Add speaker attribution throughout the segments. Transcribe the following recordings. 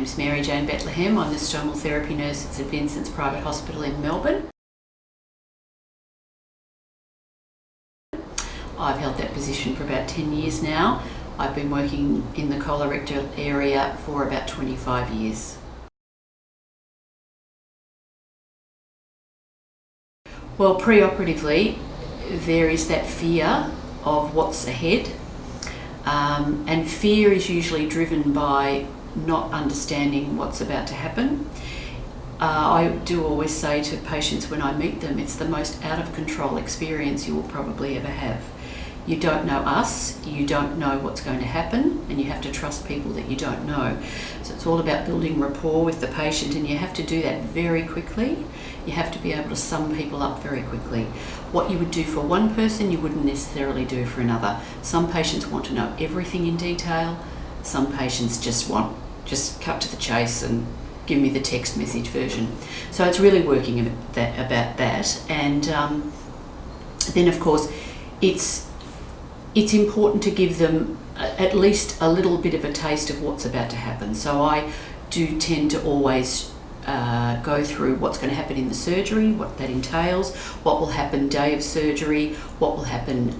Speaker 1: name's Mary Jane Betlehem. I'm the stomal therapy nurse at St Vincent's private hospital in Melbourne. I've held that position for about 10 years now. I've been working in the colorectal area for about 25 years. Well, pre-operatively, there is that fear of what's ahead, and fear is usually driven by not understanding what's about to happen. I do always say to patients when I meet them, it's the most out of control experience you will probably ever have. You don't know us, you don't know what's going to happen, and you have to trust people that you don't know. So it's all about building rapport with the patient, and you have to do that very quickly. You have to be able to sum people up very quickly. What you would do for one person, you wouldn't necessarily do for another. Some patients want to know everything in detail. Some patients just cut to the chase and give me the text message version. So it's really working about that. And then of course, it's important to give them at least a little bit of a taste of what's about to happen. So I do tend to always go through what's going to happen in the surgery, what that entails, what will happen day of surgery, what will happen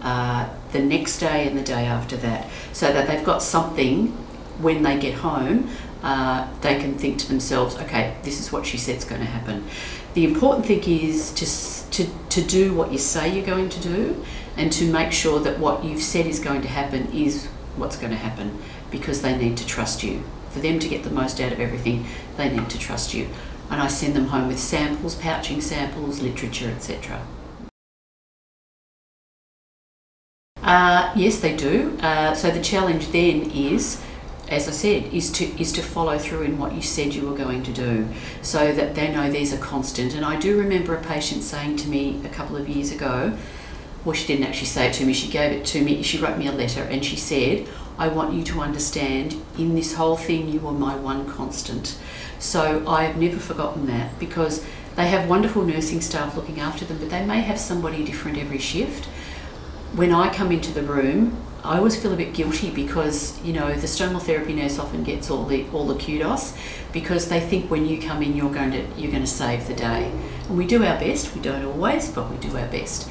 Speaker 1: the next day and the day after that, so that they've got something when they get home. They can think to themselves, okay, this is what she said is going to happen. The important thing is to do what you say you're going to do, and to make sure that what you've said is going to happen is what's going to happen, because they need to trust you. For them to get the most out of everything, they need to trust you. And I send them home with samples, pouching samples, literature, etc. Yes, they do. So the challenge then is, as I said, is to follow through in what you said you were going to do, so that they know there's a constant. And I do remember a patient saying to me a couple of years ago, well, she didn't actually say it to me, she gave it to me, she wrote me a letter, and she said, I want you to understand, in this whole thing, you are my one constant. So I have never forgotten that, because they have wonderful nursing staff looking after them, but they may have somebody different every shift. When I come into the room, I always feel a bit guilty, because the stomal therapy nurse often gets all the kudos, because they think when you come in you're going to save the day, and we do our best. We don't always, but we do our best.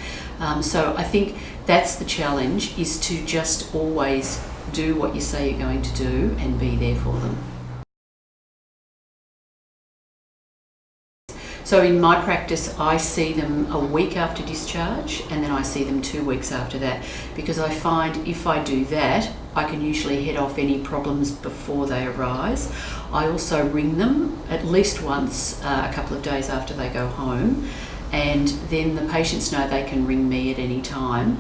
Speaker 1: So I think that's the challenge, is to just always do what you say you're going to do and be there for them. So in my practice, I see them a week after discharge, and then I see them 2 weeks after that, because I find if I do that, I can usually head off any problems before they arise. I also ring them at least once a couple of days after they go home, and then the patients know they can ring me at any time.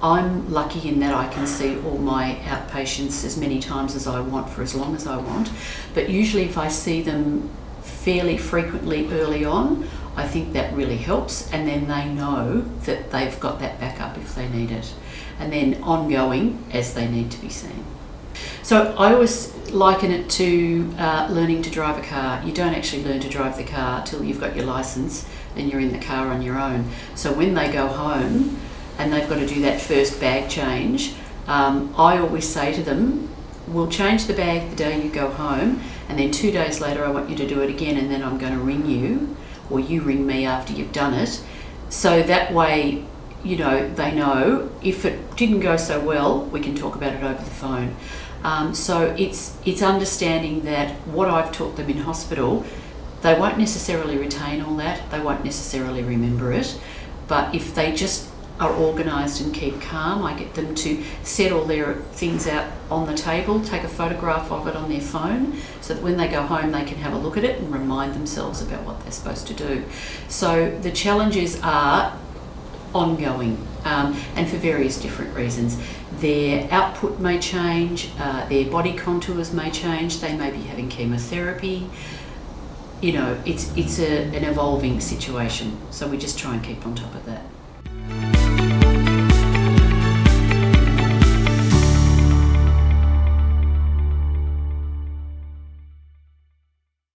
Speaker 1: I'm lucky in that I can see all my outpatients as many times as I want for as long as I want, but usually if I see them fairly frequently early on, I think that really helps, and then they know that they've got that backup if they need it, and then ongoing as they need to be seen. So I always liken it to learning to drive a car. You don't actually learn to drive the car till you've got your license and you're in the car on your own. So when they go home and they've got to do that first bag change, I always say to them, we'll change the bag the day you go home, and then 2 days later I want you to do it again, and then I'm going to ring you, or you ring me after you've done it. So that way, they know if it didn't go so well, we can talk about it over the phone. So it's understanding that what I've taught them in hospital, they won't necessarily retain all that, they won't necessarily remember it, but if they just are organised and keep calm, I get them to set all their things out on the table, take a photograph of it on their phone, so that when they go home they can have a look at it and remind themselves about what they're supposed to do. So the challenges are ongoing, and for various different reasons. Their output may change, their body contours may change, they may be having chemotherapy. It's an evolving situation, so we just try and keep on top of that.